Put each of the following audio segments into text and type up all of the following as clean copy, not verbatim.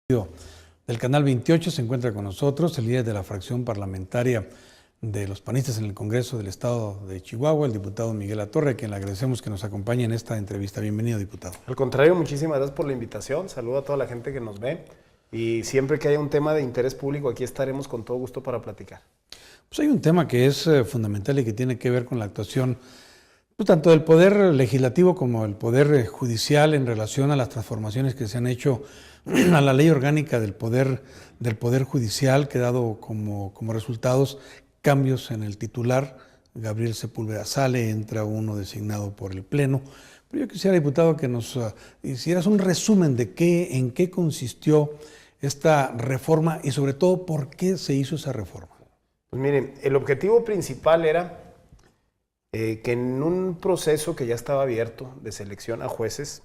Del Canal 28 se encuentra con nosotros el líder de la fracción parlamentaria de los panistas en el Congreso del Estado de Chihuahua, el diputado Miguel Latorre, a quien le agradecemos que nos acompañe en esta entrevista. Bienvenido, diputado. Al contrario, muchísimas gracias por la invitación. Saludo a toda la gente que nos ve y siempre que haya un tema de interés público, aquí estaremos con todo gusto para platicar. Pues hay un tema que es fundamental y que tiene que ver con la actuación tanto del Poder Legislativo como del Poder Judicial en relación a las transformaciones que se han hecho a la ley orgánica del Poder Judicial, que ha dado como resultados cambios en el titular. Gabriel Sepúlveda sale, entra uno designado por el Pleno. Pero yo quisiera, diputado, que nos hicieras un resumen de en qué consistió esta reforma y sobre todo por qué se hizo esa reforma. Pues miren, el objetivo principal era que en un proceso que ya estaba abierto de selección a jueces,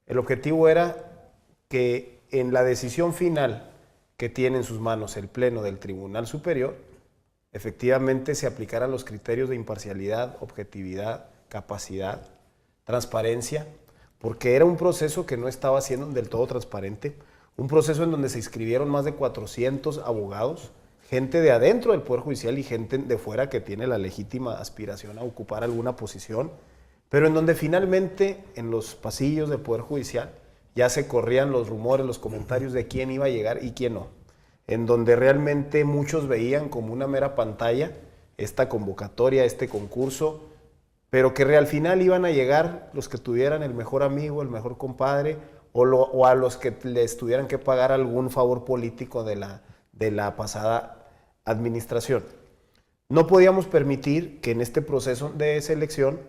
el objetivo era que en la decisión final que tiene en sus manos el Pleno del Tribunal Superior, efectivamente se aplicaran los criterios de imparcialidad, objetividad, capacidad, transparencia, porque era un proceso que no estaba siendo del todo transparente, un proceso en donde se inscribieron más de 400 abogados, gente de adentro del Poder Judicial y gente de fuera que tiene la legítima aspiración a ocupar alguna posición, pero en donde finalmente en los pasillos del Poder Judicial ya se corrían los rumores, los comentarios de quién iba a llegar y quién no, en donde realmente muchos veían como una mera pantalla esta convocatoria, este concurso, pero que al final iban a llegar los que tuvieran el mejor amigo, el mejor compadre, o a los que les tuvieran que pagar algún favor político de la pasada administración. No podíamos permitir que en este proceso de selección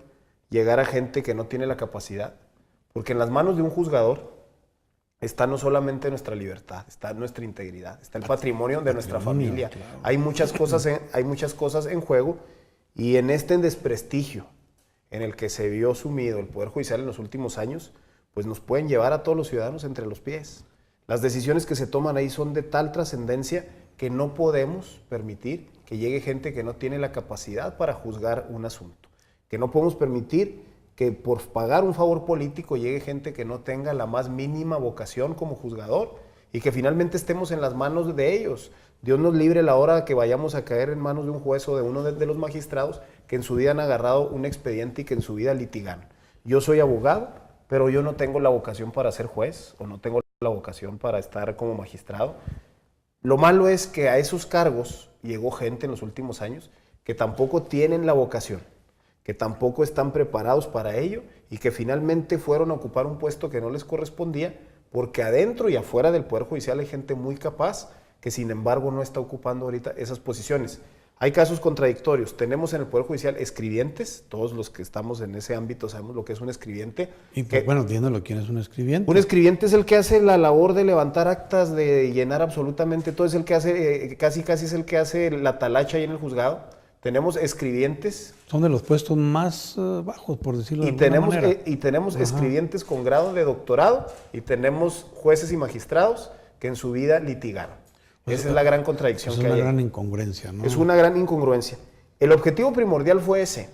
llegara gente que no tiene la capacidad, porque en las manos de un juzgador está no solamente nuestra libertad, está nuestra integridad, está el patrimonio de nuestra familia. Claro. Hay muchas cosas en juego, y en este desprestigio en el que se vio sumido el Poder Judicial en los últimos años, pues nos pueden llevar a todos los ciudadanos entre los pies. Las decisiones que se toman ahí son de tal trascendencia que no podemos permitir que llegue gente que no tiene la capacidad para juzgar un asunto, que no podemos permitir que por pagar un favor político llegue gente que no tenga la más mínima vocación como juzgador y que finalmente estemos en las manos de ellos. Dios nos libre la hora que vayamos a caer en manos de un juez o de uno de los magistrados que en su vida han agarrado un expediente y que en su vida litigan. Yo soy abogado, pero yo no tengo la vocación para ser juez o no tengo la vocación para estar como magistrado. Lo malo es que a esos cargos llegó gente en los últimos años que tampoco tienen la vocación, que tampoco están preparados para ello y que finalmente fueron a ocupar un puesto que no les correspondía, porque adentro y afuera del Poder Judicial hay gente muy capaz que sin embargo no está ocupando ahorita esas posiciones. Hay casos contradictorios. Tenemos en el Poder Judicial escribientes, todos los que estamos en ese ámbito sabemos lo que es un escribiente. Y pues, bueno, entiéndolo, ¿quién es un escribiente? Un escribiente es el que hace la labor de levantar actas, de llenar absolutamente todo, es el que hace, casi es el que hace la talacha ahí en el juzgado. Tenemos escribientes. Son de los puestos más bajos, por decirlo de alguna manera. Y tenemos escribientes con grado de doctorado y tenemos jueces y magistrados que en su vida litigaron. Esa es la gran contradicción que hay. Es una gran incongruencia, ¿no? Es una gran incongruencia. El objetivo primordial fue ese: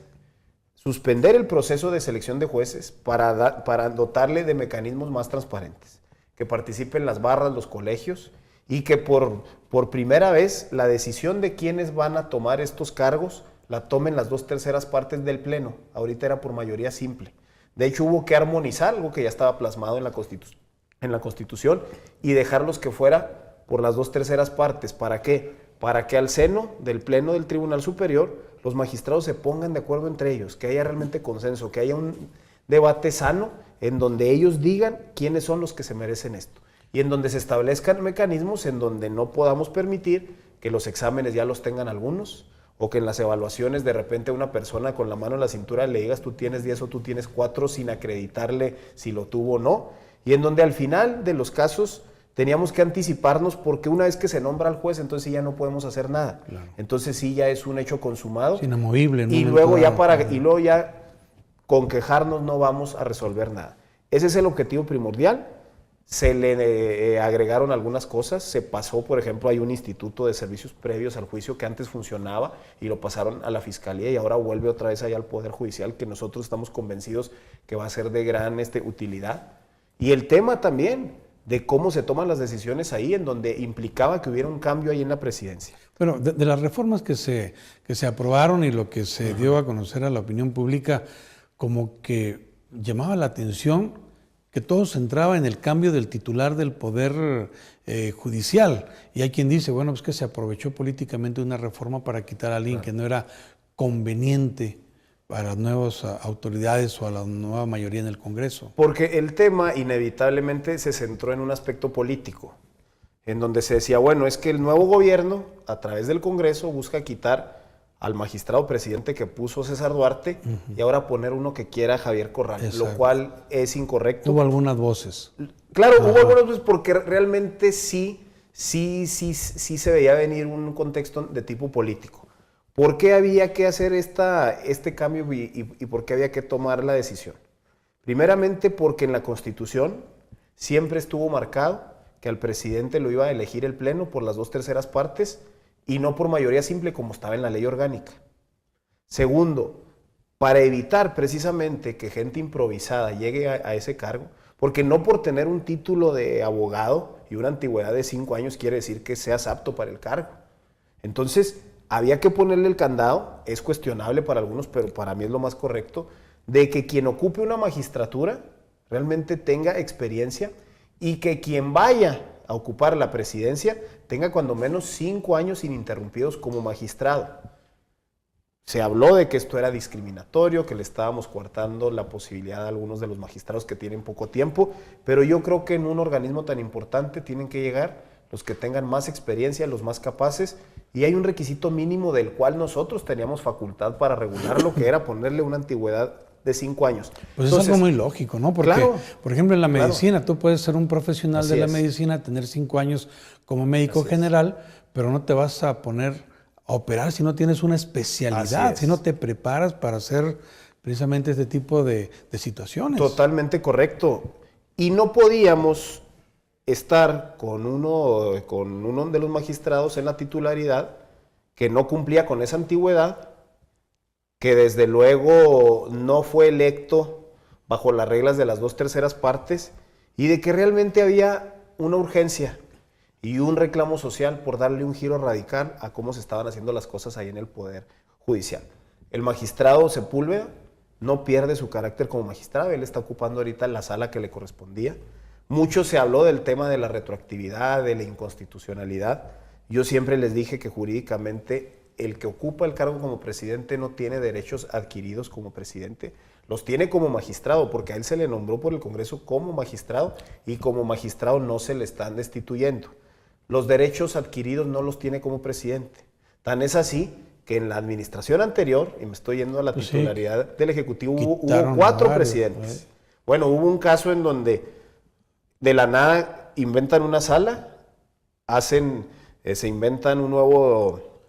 suspender el proceso de selección de jueces para dotarle de mecanismos más transparentes, que participen las barras, los colegios, y que por primera vez la decisión de quiénes van a tomar estos cargos la tomen las 2/3 partes del Pleno. Ahorita era por mayoría simple. De hecho, hubo que armonizar algo que ya estaba plasmado en la Constitución y dejarlos que fuera por las 2/3 partes. ¿Para qué? Para que al seno del Pleno del Tribunal Superior los magistrados se pongan de acuerdo entre ellos, que haya realmente consenso, que haya un debate sano en donde ellos digan quiénes son los que se merecen esto y en donde se establezcan mecanismos en donde no podamos permitir que los exámenes ya los tengan algunos o que en las evaluaciones de repente a una persona con la mano en la cintura le digas tú tienes 10 o tú tienes 4 sin acreditarle si lo tuvo o no, y en donde al final de los casos teníamos que anticiparnos porque una vez que se nombra al juez, entonces ya no podemos hacer nada. Claro. Entonces sí ya es un hecho consumado. Es inamovible. Y luego ya con quejarnos no vamos a resolver nada. Ese es el objetivo primordial. Se le agregaron algunas cosas. Se pasó, por ejemplo, hay un instituto de servicios previos al juicio que antes funcionaba y lo pasaron a la Fiscalía y ahora vuelve otra vez allá al Poder Judicial, que nosotros estamos convencidos que va a ser de gran utilidad. Y el tema también de cómo se toman las decisiones ahí, en donde implicaba que hubiera un cambio ahí en la presidencia. Bueno, de las reformas que se aprobaron y lo que se dio a conocer a la opinión pública, como que llamaba la atención que todo se centraba en el cambio del titular del Poder Judicial. Y hay quien dice, bueno, pues que se aprovechó políticamente una reforma para quitar a alguien que no era conveniente para las nuevas autoridades o a la nueva mayoría en el Congreso. Porque el tema inevitablemente se centró en un aspecto político, en donde se decía, bueno, es que el nuevo gobierno, a través del Congreso, busca quitar al magistrado presidente que puso César Duarte y ahora poner uno que quiera Javier Corral, lo cual es incorrecto. Hubo algunas voces. Claro, hubo algunas voces porque realmente sí se veía venir un contexto de tipo político. ¿Por qué había que hacer este cambio y por qué había que tomar la decisión? Primeramente porque en la Constitución siempre estuvo marcado que al presidente lo iba a elegir el Pleno por las 2/3 partes y no por mayoría simple como estaba en la ley orgánica. Segundo, para evitar precisamente que gente improvisada llegue a ese cargo, porque no por tener un título de abogado y una antigüedad de 5 años quiere decir que seas apto para el cargo. Entonces, había que ponerle el candado, es cuestionable para algunos, pero para mí es lo más correcto, de que quien ocupe una magistratura realmente tenga experiencia y que quien vaya a ocupar la presidencia tenga cuando menos 5 años ininterrumpidos como magistrado. Se habló de que esto era discriminatorio, que le estábamos coartando la posibilidad a algunos de los magistrados que tienen poco tiempo, pero yo creo que en un organismo tan importante tienen que llegar los que tengan más experiencia, los más capaces, y hay un requisito mínimo del cual nosotros teníamos facultad para regularlo, que era ponerle una antigüedad de 5 años. Pues entonces, es algo muy lógico, ¿no? Porque, claro, por ejemplo, en la medicina, tú puedes ser un profesional de la medicina, tener 5 años como médico general, pero no te vas a poner a operar si no tienes una especialidad, si no te preparas para hacer precisamente este tipo de situaciones. Totalmente correcto. Y no podíamos estar con uno de los magistrados en la titularidad que no cumplía con esa antigüedad, que desde luego no fue electo bajo las reglas de las 2/3 partes y de que realmente había una urgencia y un reclamo social por darle un giro radical a cómo se estaban haciendo las cosas ahí en el Poder Judicial. El magistrado Sepúlveda no pierde su carácter como magistrado, él está ocupando ahorita la sala que le correspondía. Mucho se habló del tema de la retroactividad, de la inconstitucionalidad. Yo siempre les dije que jurídicamente el que ocupa el cargo como presidente no tiene derechos adquiridos como presidente, los tiene como magistrado, porque a él se le nombró por el Congreso como magistrado y como magistrado no se le están destituyendo. Los derechos adquiridos no los tiene como presidente. Tan es así que en la administración anterior, y me estoy yendo a la titularidad del Ejecutivo, hubo 4 presidentes. Bueno, hubo un caso en donde de la nada inventan una sala, se inventan un nuevo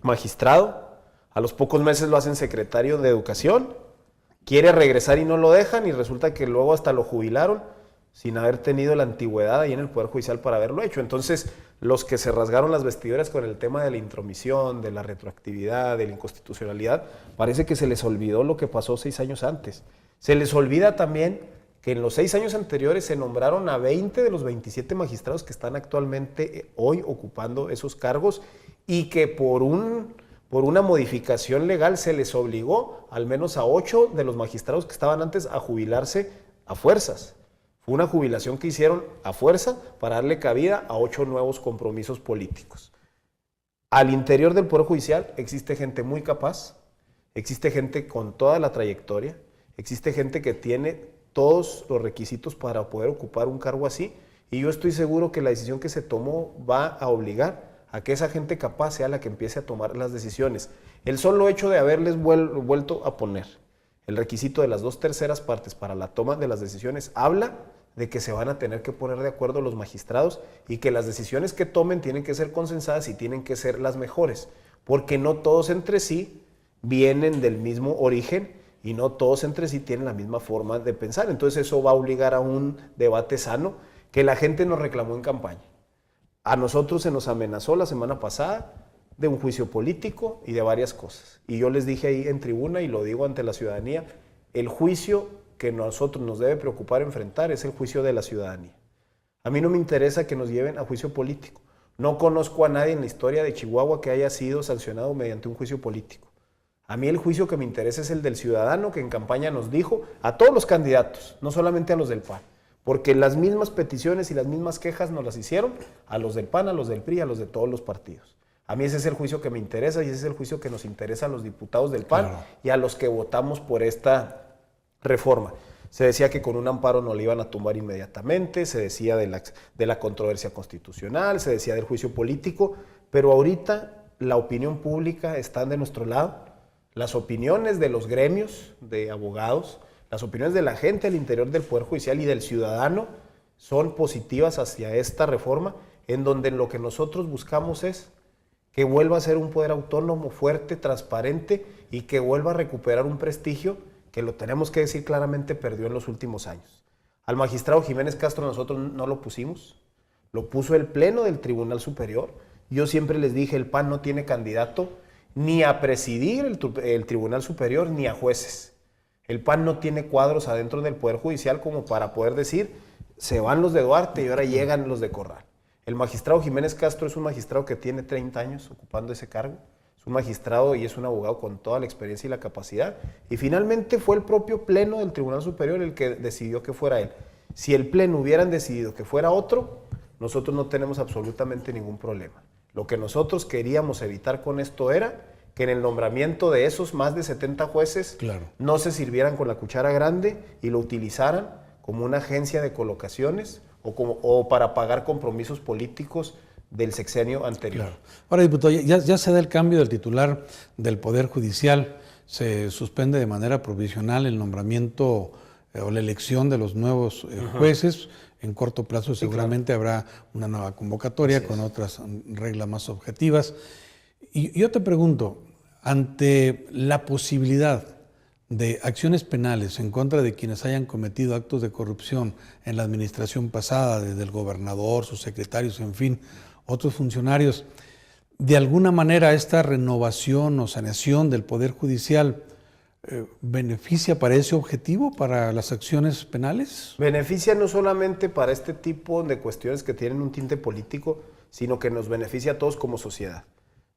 magistrado, a los pocos meses lo hacen secretario de Educación, quiere regresar y no lo dejan y resulta que luego hasta lo jubilaron sin haber tenido la antigüedad ahí en el Poder Judicial para haberlo hecho. Entonces, los que se rasgaron las vestiduras con el tema de la intromisión, de la retroactividad, de la inconstitucionalidad, parece que se les olvidó lo que pasó 6 años antes. Se les olvida también que en los 6 años anteriores se nombraron a 20 de los 27 magistrados que están actualmente hoy ocupando esos cargos y que por una modificación legal se les obligó al menos a 8 de los magistrados que estaban antes a jubilarse a fuerzas. Fue una jubilación que hicieron a fuerza para darle cabida a 8 nuevos compromisos políticos. Al interior del Poder Judicial existe gente muy capaz, existe gente con toda la trayectoria, existe gente que tiene todos los requisitos para poder ocupar un cargo así, y yo estoy seguro que la decisión que se tomó va a obligar a que esa gente capaz sea la que empiece a tomar las decisiones. El solo hecho de haberles vuelto a poner el requisito de las 2/3 partes para la toma de las decisiones habla de que se van a tener que poner de acuerdo los magistrados y que las decisiones que tomen tienen que ser consensadas y tienen que ser las mejores, porque no todos entre sí vienen del mismo origen y no todos entre sí tienen la misma forma de pensar. Entonces eso va a obligar a un debate sano que la gente nos reclamó en campaña. A nosotros se nos amenazó la semana pasada de un juicio político y de varias cosas. Y yo les dije ahí en tribuna y lo digo ante la ciudadanía, el juicio que nosotros nos debe preocupar enfrentar es el juicio de la ciudadanía. A mí no me interesa que nos lleven a juicio político. No conozco a nadie en la historia de Chihuahua que haya sido sancionado mediante un juicio político. A mí el juicio que me interesa es el del ciudadano que en campaña nos dijo a todos los candidatos, no solamente a los del PAN, porque las mismas peticiones y las mismas quejas nos las hicieron a los del PAN, a los del PRI, a los de todos los partidos. A mí ese es el juicio que me interesa y ese es el juicio que nos interesa a los diputados del PAN y a los que votamos por esta reforma. Se decía que con un amparo no le iban a tumbar inmediatamente, se decía de la controversia constitucional, se decía del juicio político, pero ahorita la opinión pública está de nuestro lado, las opiniones de los gremios de abogados, las opiniones de la gente al interior del Poder Judicial y del ciudadano son positivas hacia esta reforma, en donde lo que nosotros buscamos es que vuelva a ser un poder autónomo, fuerte, transparente y que vuelva a recuperar un prestigio que lo tenemos que decir claramente perdió en los últimos años. Al magistrado Jiménez Castro nosotros no lo pusimos, lo puso el Pleno del Tribunal Superior. Yo siempre les dije, el PAN no tiene candidato ni a presidir el Tribunal Superior ni a jueces. El PAN no tiene cuadros adentro del Poder Judicial como para poder decir, se van los de Duarte y ahora llegan los de Corral. El magistrado Jiménez Castro es un magistrado que tiene 30 años ocupando ese cargo. Un magistrado y es un abogado con toda la experiencia y la capacidad. Y finalmente fue el propio Pleno del Tribunal Superior el que decidió que fuera él. Si el Pleno hubieran decidido que fuera otro, nosotros no tenemos absolutamente ningún problema. Lo que nosotros queríamos evitar con esto era que en el nombramiento de esos más de 70 jueces no se sirvieran con la cuchara grande y lo utilizaran como una agencia de colocaciones o para pagar compromisos políticos del sexenio anterior. Claro. Ahora, diputado, ya se da el cambio del titular del Poder Judicial, se suspende de manera provisional el nombramiento o la elección de los nuevos jueces. En corto plazo seguramente habrá una nueva convocatoria con otras reglas más objetivas. Y yo te pregunto, ante la posibilidad de acciones penales en contra de quienes hayan cometido actos de corrupción en la administración pasada, desde el gobernador, sus secretarios, en fin, otros funcionarios, de alguna manera esta renovación o saneación del Poder Judicial beneficia para ese objetivo, para las acciones penales? Beneficia no solamente para este tipo de cuestiones que tienen un tinte político, sino que nos beneficia a todos como sociedad.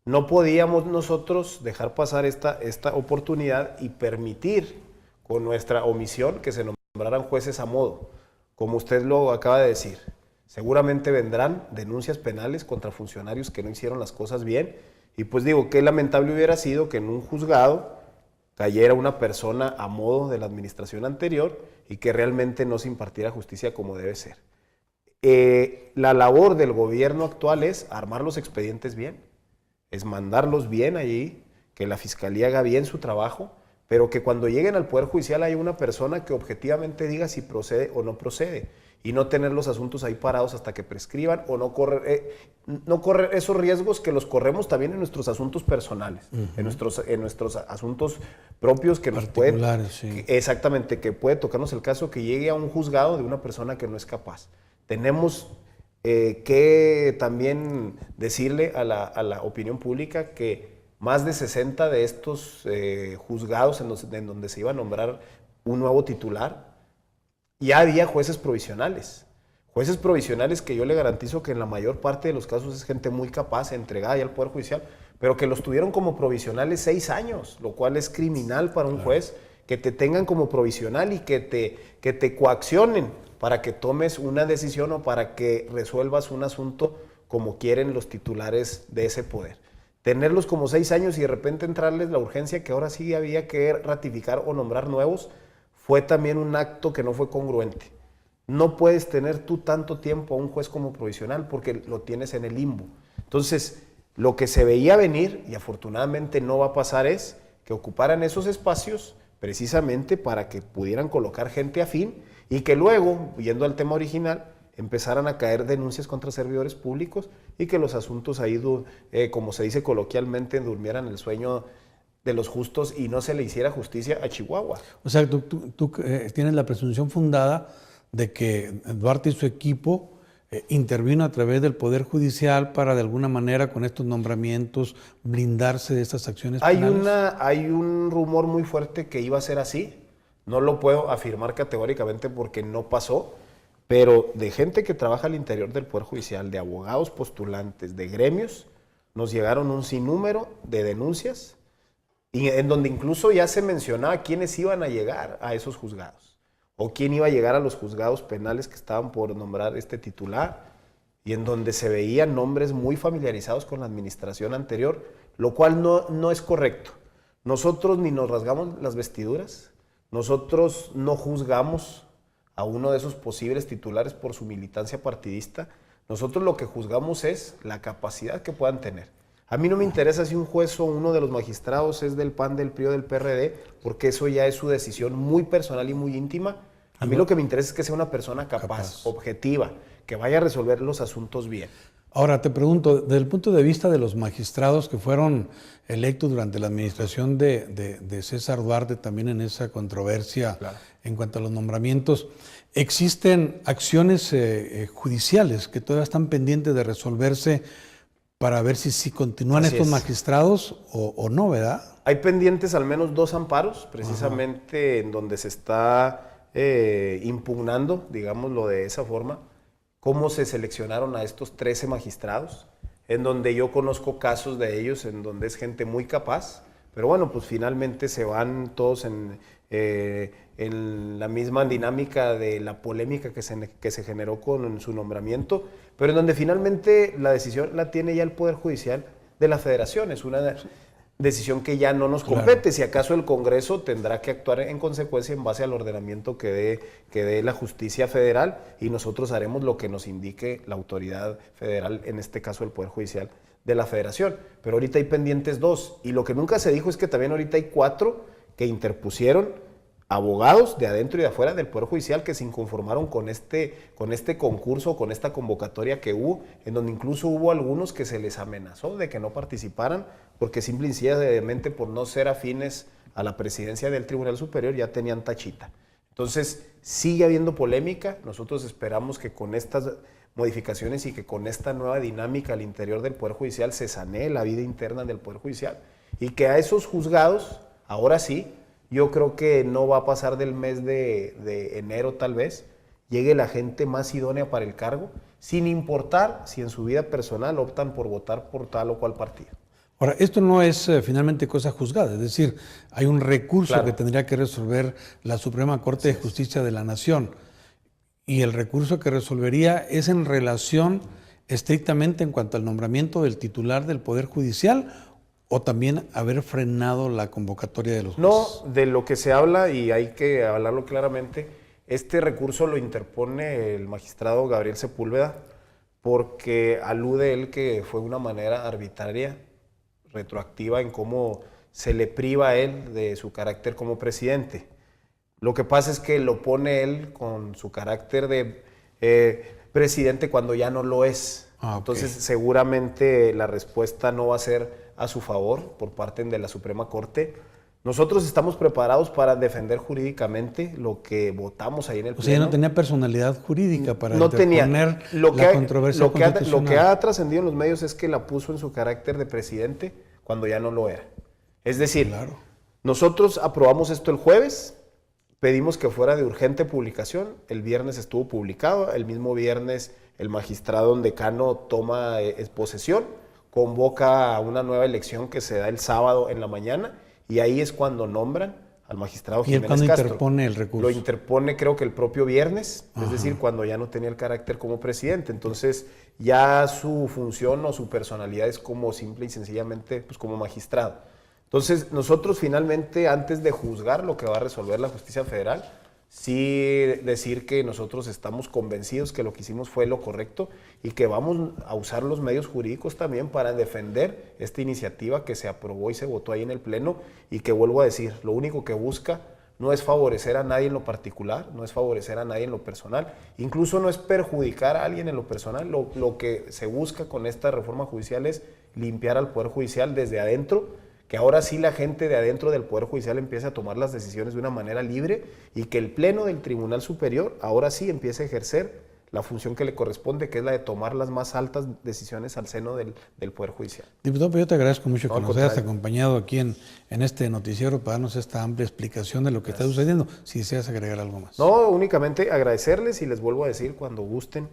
No podíamos nosotros dejar pasar esta oportunidad y permitir con nuestra omisión que se nombraran jueces a modo, como usted lo acaba de decir. Seguramente vendrán denuncias penales contra funcionarios que no hicieron las cosas bien. Y pues digo, qué lamentable hubiera sido que en un juzgado cayera una persona a modo de la administración anterior y que realmente no se impartiera justicia como debe ser. La labor del gobierno actual es armar los expedientes bien, es mandarlos bien allí, que la fiscalía haga bien su trabajo, pero que cuando lleguen al Poder Judicial haya una persona que objetivamente diga si procede o no procede. Y no tener los asuntos ahí parados hasta que prescriban o no correr esos riesgos que los corremos también en nuestros asuntos personales, en nuestros asuntos propios que nos pueden, exactamente, que puede tocarnos el caso que llegue a un juzgado de una persona que no es capaz. Tenemos que también decirle a la opinión pública que más de 60 de estos juzgados en donde se iba a nombrar un nuevo titular, ya había jueces provisionales que yo le garantizo que en la mayor parte de los casos es gente muy capaz, entregada ya al Poder Judicial, pero que los tuvieron como provisionales 6 años, lo cual es criminal para un juez, que te tengan como provisional y que te coaccionen para que tomes una decisión o para que resuelvas un asunto como quieren los titulares de ese poder. Tenerlos como 6 años y de repente entrarles la urgencia que ahora sí había que ratificar o nombrar nuevos, fue también un acto que no fue congruente. No puedes tener tú tanto tiempo a un juez como provisional porque lo tienes en el limbo. Entonces, lo que se veía venir, y afortunadamente no va a pasar, es que ocuparan esos espacios precisamente para que pudieran colocar gente afín y que luego, yendo al tema original, empezaran a caer denuncias contra servidores públicos y que los asuntos ahí, como se dice coloquialmente, durmieran el sueño de los justos y no se le hiciera justicia a Chihuahua. O sea, tú tienes la presunción fundada de que Duarte y su equipo intervino a través del Poder Judicial para de alguna manera con estos nombramientos blindarse de estas acciones penales. Hay un rumor muy fuerte que iba a ser así. No lo puedo afirmar categóricamente porque no pasó, pero de gente que trabaja al interior del Poder Judicial, de abogados postulantes, de gremios, nos llegaron un sinnúmero de denuncias, y en donde incluso ya se mencionaba quiénes iban a llegar a esos juzgados, o quién iba a llegar a los juzgados penales que estaban por nombrar este titular, y en donde se veían nombres muy familiarizados con la administración anterior, lo cual no es correcto. Nosotros ni nos rasgamos las vestiduras, nosotros no juzgamos a uno de esos posibles titulares por su militancia partidista. Nosotros lo que juzgamos es la capacidad que puedan tener. A mí no me interesa si un juez o uno de los magistrados es del PAN, del PRI o del PRD, porque eso ya es su decisión muy personal y muy íntima. A mí lo que me interesa es que sea una persona capaz, objetiva, que vaya a resolver los asuntos bien. Ahora te pregunto, desde el punto de vista de los magistrados que fueron electos durante la administración de César Duarte, también en esa controversia en cuanto a los nombramientos, ¿existen acciones judiciales que todavía están pendientes de resolverse para ver si continúan estos magistrados o no, verdad? Hay pendientes al menos 2 amparos, precisamente en donde se está impugnando, digámoslo de esa forma, cómo se seleccionaron a estos 13 magistrados, en donde yo conozco casos de ellos, en donde es gente muy capaz, pero bueno, pues finalmente se van todos en la misma dinámica de la polémica que se generó con su nombramiento, pero en donde finalmente la decisión la tiene ya el Poder Judicial de la Federación. Es una decisión que ya no nos compete. Si acaso el Congreso tendrá que actuar en consecuencia en base al ordenamiento que dé la justicia federal, y nosotros haremos lo que nos indique la autoridad federal, en este caso el Poder Judicial de la Federación. Pero ahorita hay pendientes 2, y lo que nunca se dijo es que también ahorita hay 4 que interpusieron abogados de adentro y de afuera del Poder Judicial que se inconformaron con este concurso, con esta convocatoria que hubo, en donde incluso hubo algunos que se les amenazó de que no participaran, porque simple y sencillamente por no ser afines a la presidencia del Tribunal Superior ya tenían tachita. Entonces, sigue habiendo polémica. Nosotros esperamos que con estas modificaciones y que con esta nueva dinámica al interior del Poder Judicial se sanee la vida interna del Poder Judicial, y que a esos juzgados, ahora sí, yo creo que no va a pasar del mes de enero tal vez, llegue la gente más idónea para el cargo, sin importar si en su vida personal optan por votar por tal o cual partido. Ahora, esto no es finalmente cosa juzgada, es decir, hay un recurso que tendría que resolver la Suprema Corte de Justicia de la Nación, y el recurso que resolvería es en relación estrictamente en cuanto al nombramiento del titular del Poder Judicial, o también haber frenado la convocatoria de los jueces. No, de lo que se habla, y hay que hablarlo claramente, este recurso lo interpone el magistrado Gabriel Sepúlveda, porque alude él que fue una manera arbitraria, retroactiva, en cómo se le priva a él de su carácter como presidente. Lo que pasa es que lo pone él con su carácter de presidente cuando ya no lo es. Entonces, seguramente la respuesta no va a ser a su favor por parte de la Suprema Corte. Nosotros estamos preparados para defender jurídicamente lo que votamos ahí en el Pleno. O sea, ya no tenía personalidad jurídica para interponer la controversia constitucional. Lo que ha trascendido en los medios es que la puso en su carácter de presidente cuando ya no lo era. Es decir, nosotros aprobamos esto el jueves, pedimos que fuera de urgente publicación, el viernes estuvo publicado, el mismo viernes el magistrado decano toma posesión, convoca a una nueva elección que se da el sábado en la mañana, y ahí es cuando nombran al magistrado Jiménez Castro. ¿Y cuándo interpone el recurso? Lo interpone creo que el propio viernes, es decir, cuando ya no tenía el carácter como presidente. Entonces ya su función o su personalidad es como simple y sencillamente pues, como magistrado. Entonces nosotros finalmente, antes de juzgar lo que va a resolver la justicia federal, sí decir que nosotros estamos convencidos que lo que hicimos fue lo correcto y que vamos a usar los medios jurídicos también para defender esta iniciativa que se aprobó y se votó ahí en el Pleno, y que, vuelvo a decir, lo único que busca no es favorecer a nadie en lo particular, no es favorecer a nadie en lo personal, incluso no es perjudicar a alguien en lo personal. Lo que se busca con esta reforma judicial es limpiar al Poder Judicial desde adentro, que ahora sí la gente de adentro del Poder Judicial empiece a tomar las decisiones de una manera libre, y que el Pleno del Tribunal Superior ahora sí empiece a ejercer la función que le corresponde, que es la de tomar las más altas decisiones al seno del Poder Judicial. Diputado, pues yo te agradezco mucho No, que al nos hayas contrario. acompañado aquí en este noticiero para darnos esta amplia explicación de lo que está sucediendo. Si deseas agregar algo más. No, únicamente agradecerles y les vuelvo a decir cuando gusten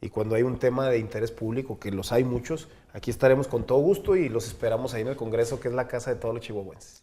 y cuando hay un tema de interés público, que los hay muchos, aquí estaremos con todo gusto y los esperamos ahí en el Congreso, que es la casa de todos los chihuahuenses.